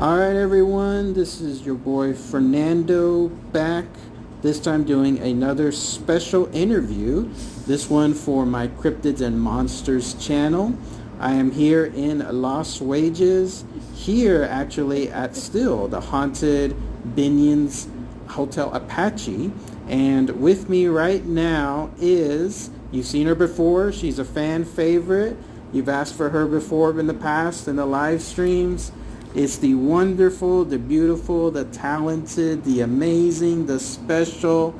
Alright everyone, this is your boy Fernando back, this time doing another special interview, this one for my Cryptids and Monsters channel. I am here in Las Vegas, here actually at still the haunted Binion's Hotel Apache, and with me right now is, you've seen her before, she's a fan favorite, you've asked for her before in the past in the live streams. It's the wonderful, the beautiful, the talented, the amazing, the special,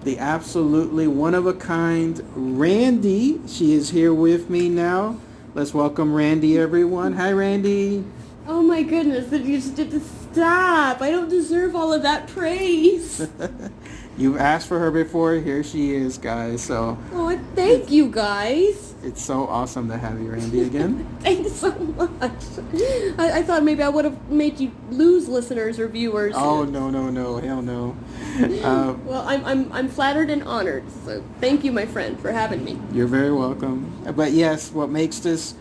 the absolutely one-of-a-kind Randi. She is here with me now. Let's welcome Randi, everyone. Hi, Randi. Oh my goodness, that you just did to stop. I don't deserve all of that praise. You've asked for her before. Here she is, guys. So. Oh, thank you, guys. It's so awesome to have you, Randi, again. Thanks so much. I thought maybe I would have made you lose listeners or viewers. Oh, no, hell no. Well, I'm flattered and honored. So thank you, my friend, for having me. You're very welcome. But yes, what makes this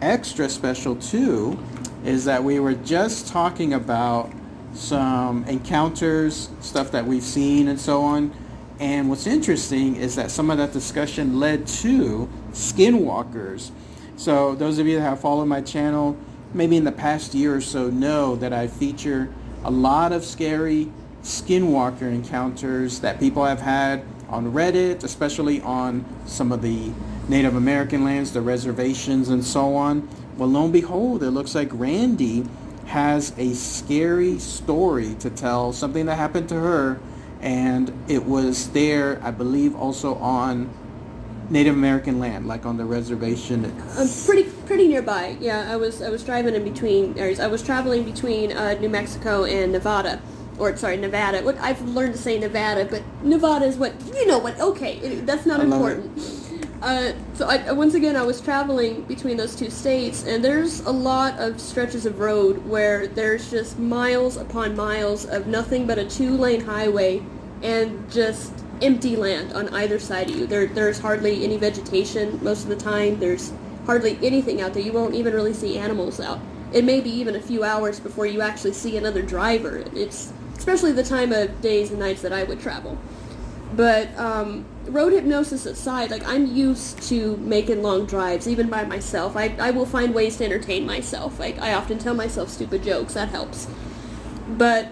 extra special too is that we were just talking about some encounters, stuff that we've seen and so on. And what's interesting is that some of that discussion led to Skinwalkers. So those of you that have followed my channel, maybe in the past year or so, know that I feature a lot of scary Skinwalker encounters that people have had on Reddit, especially on some of the Native American lands, the reservations and so on. Well, lo and behold, it looks like Randi has a scary story to tell, something that happened to her, and it was there, I believe, also on Native American land, like on the reservation. Pretty nearby. Yeah, I was driving in between. I was traveling between New Mexico and Nevada, or sorry, Nevada. What I've learned to say Nevada, but Nevada is what you know. What? Okay, that's not important. Once again, I was traveling between those two states, and there's a lot of stretches of road where there's just miles upon miles of nothing but a 2-lane highway and just empty land on either side of you. There's hardly any vegetation most of the time. There's hardly anything out there. You won't even really see animals out. It may be even a few hours before you actually see another driver. It's especially the time of days and nights that I would travel. But road hypnosis aside, like, I'm used to making long drives, even by myself. I will find ways to entertain myself. Like, I often tell myself stupid jokes. That helps. But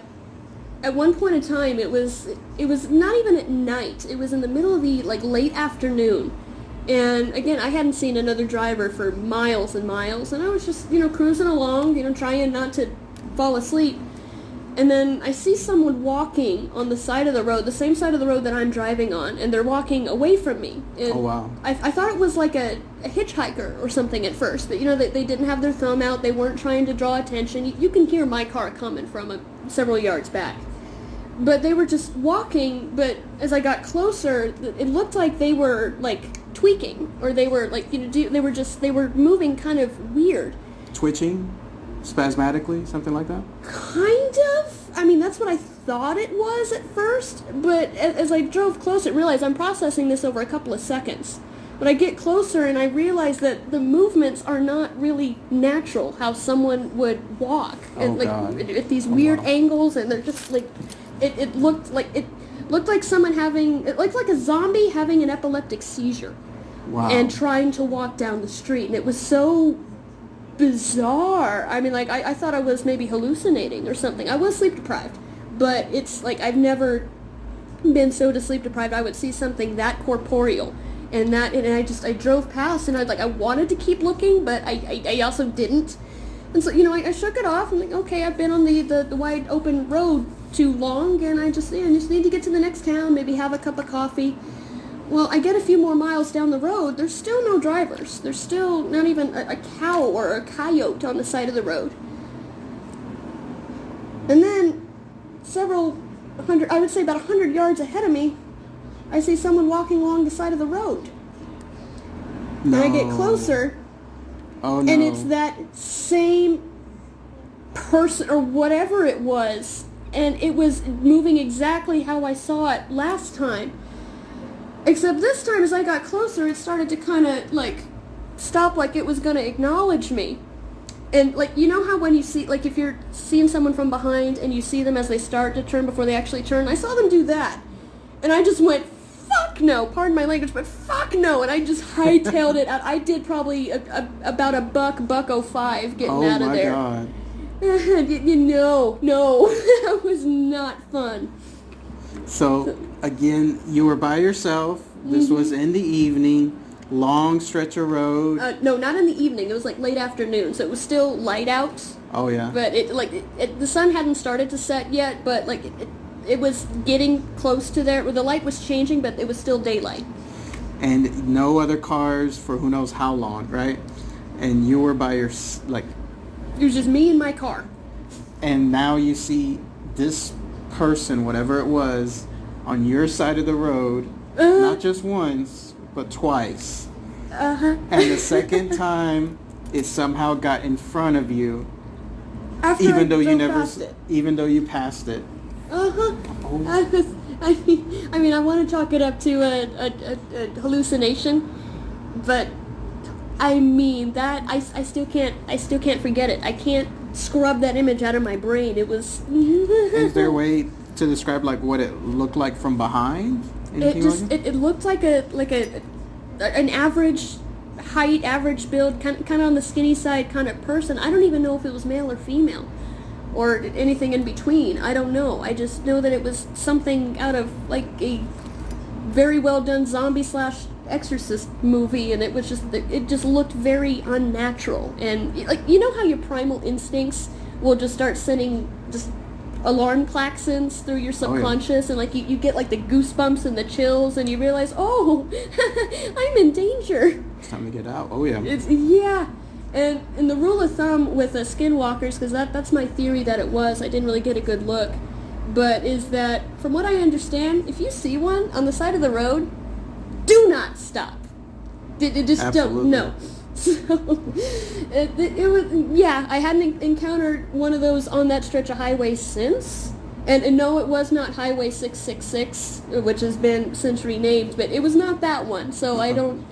at one point in time, it was not even at night. It was in the middle of the, like, late afternoon. And again, I hadn't seen another driver for miles and miles. And I was just, cruising along, trying not to fall asleep. And then I see someone walking on the side of the road, the same side of the road that I'm driving on, and they're walking away from me. And oh, wow. I thought it was like a hitchhiker or something at first. That, they didn't have their thumb out, they weren't trying to draw attention. You can hear my car coming from several yards back. But they were just walking, but as I got closer, it looked like they were, like, tweaking, or they were, like, they were moving kind of weird. Twitching? Spasmodically? Something like that? Kind of. I mean, that's what I thought it was at first, but as I drove closer, I realized I'm processing this over a couple of seconds. But I get closer and I realize that the movements are not really natural, how someone would walk. And, at these weird angles, and they're just, like, it looked like someone it looked like a zombie having an epileptic seizure. Wow. And trying to walk down the street, and it was so bizarre. I mean, like, I thought I was maybe hallucinating or something. I was sleep deprived, but it's like I've never been so sleep deprived. I would see something that corporeal, and I drove past, and I wanted to keep looking, but I also didn't. And so, I shook it off. I'm like, okay, I've been on the wide open road too long, and I just need to get to the next town, maybe have a cup of coffee. Well, I get a few more miles down the road, there's still no drivers. There's still not even a cow or a coyote on the side of the road. And then, I would say about 100 yards ahead of me, I see someone walking along the side of the road. No. And I get closer, oh, no. And it's that same person, or whatever it was, and it was moving exactly how I saw it last time. Except this time, as I got closer, it started to kind of, like, stop like it was going to acknowledge me. And, like, you know how when you see, like, if you're seeing someone from behind and you see them as they start to turn before they actually turn, I saw them do that. And I just went, fuck no, pardon my language, but fuck no, and I just hightailed it out. I did probably about a $1.05 getting out of there. Oh my God. No, that was not fun. So, again, you were by yourself. This was in the evening. Long stretch of road. No, not in the evening. It was like late afternoon, so it was still light out. Oh yeah. But the sun hadn't started to set yet, but like it was getting close to there. The light was changing, but it was still daylight. And no other cars for who knows how long, right? And you were by your like. It was just me and my car. And now you see this person, whatever it was, on your side of the road, not just once, but twice. And the second time, it somehow got in front of you, After even though you never, passed it. even though you passed it. Oh. I mean, I want to chalk it up to a hallucination, but I mean that I still can't forget it. I can't scrub that image out of my brain. It was. Is there a way to describe like what it looked like from behind? It looked like an average height, average build, kind of on the skinny side kind of person. I don't even know if it was male or female, or anything in between. I don't know. I just know that it was something out of like a very well done zombie / exorcist movie, and it just looked very unnatural. And like, you know how your primal instincts will just start sending just alarm klaxons through your subconscious, and like you get like the goosebumps and the chills, and you realize, oh, I'm in danger. It's time to get out. Oh yeah. Yeah. And the rule of thumb with skinwalkers, because that's my theory that it was, I didn't really get a good look, but is that from what I understand, if you see one on the side of the road, do not stop. Just Absolutely. don't. No. So, it was, yeah, I hadn't encountered one of those on that stretch of highway since. And no, it was not Highway 666, which has been since renamed, but it was not that one. So I don't,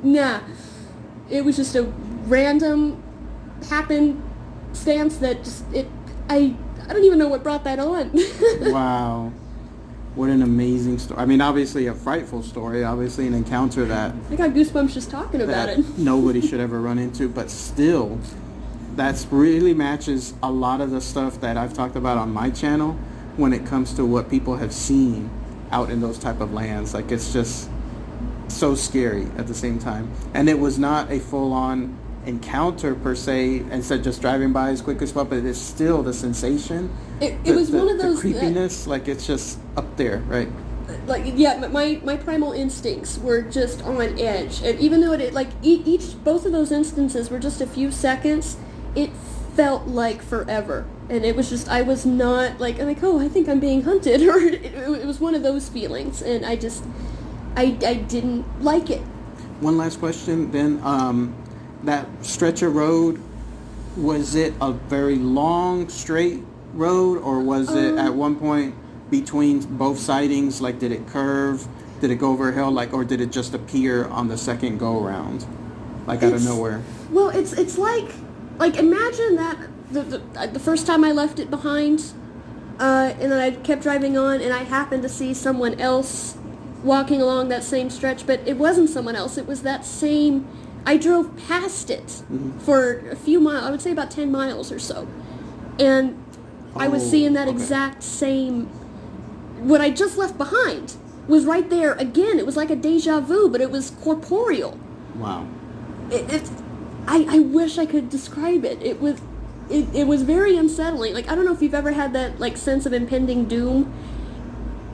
nah. It was just a random happenstance that just, I don't even know what brought that on. Wow. What an amazing story. I mean, obviously a frightful story, obviously an encounter that I got goosebumps just talking about it. nobody should ever run into, but still, that's really matches a lot of the stuff that I've talked about on my channel when it comes to what people have seen out in those type of lands. Like, it's just so scary at the same time. And it was not a full-on encounter per se, instead of just driving by as quick as possible, but it's still the sensation. It was one of those the creepiness, like it's just up there, right? Like, yeah, my primal instincts were just on edge, and even though it like both of those instances were just a few seconds, it felt like forever, and it was just, I was not like, I'm like, oh, I think I'm being hunted, or it was one of those feelings, and I didn't like it. One last question then. That stretch of road, was it a very long straight road, or was it at one point between both sightings, like did it curve, did it go over a hill, like, or did it just appear on the second go round, like out of nowhere? Well, it's like imagine that the first time I left it behind, and then I kept driving on, and I happened to see someone else walking along that same stretch, but it wasn't someone else, it was that same, I drove past it for a few miles, I would say about 10 miles or so, and I was seeing that exact same, what I just left behind was right there again. It was like a deja vu, but it was corporeal. Wow. I wish I could describe it. It was very unsettling. Like, I don't know if you've ever had that like sense of impending doom.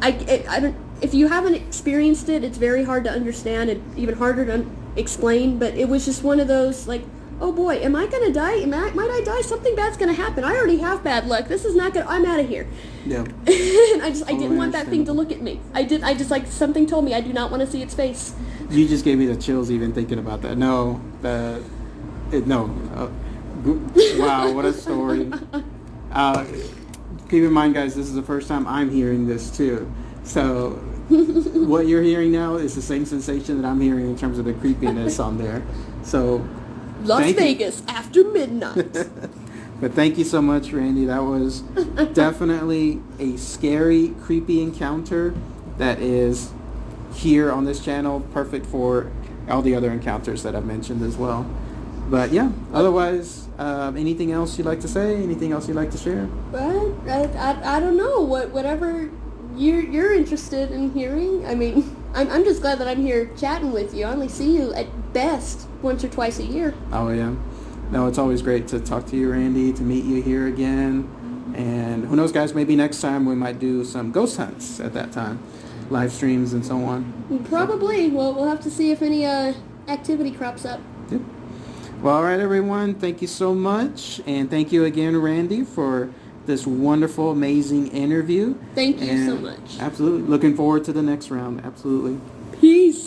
I don't. If you haven't experienced it, it's very hard to understand and even harder to explain. But it was just one of those like, oh boy, am I gonna die? Might I die? Something bad's gonna happen. I already have bad luck. This is not gonna. I'm out of here. Yeah. And I didn't want that thing to look at me. I just like, something told me I do not want to see its face. You just gave me the chills even thinking about that. No, wow, what a story. Keep in mind, guys, this is the first time I'm hearing this too. So what you're hearing now is the same sensation that I'm hearing in terms of the creepiness on there. So Las Thank you. Vegas after midnight. But thank you so much, Randy. That was definitely a scary, creepy encounter that is here on this channel, perfect for all the other encounters that I've mentioned as well. But yeah, otherwise, anything else you'd like to say? Anything else you'd like to share? Well, I don't know. Whatever you're interested in hearing. I mean, I'm just glad that I'm here chatting with you. I only see you at best once or twice a year. Oh yeah. No, it's always great to talk to you, Randy, to meet you here again. And who knows, guys, maybe next time we might do some ghost hunts at that time. Live streams and so on. Probably. Well, we'll have to see if any activity crops up. Yep. Well, all right, everyone. Thank you so much. And thank you again, Randy, for this wonderful, amazing interview. Thank you so And much. Absolutely. Looking forward to the next round. Absolutely. Peace.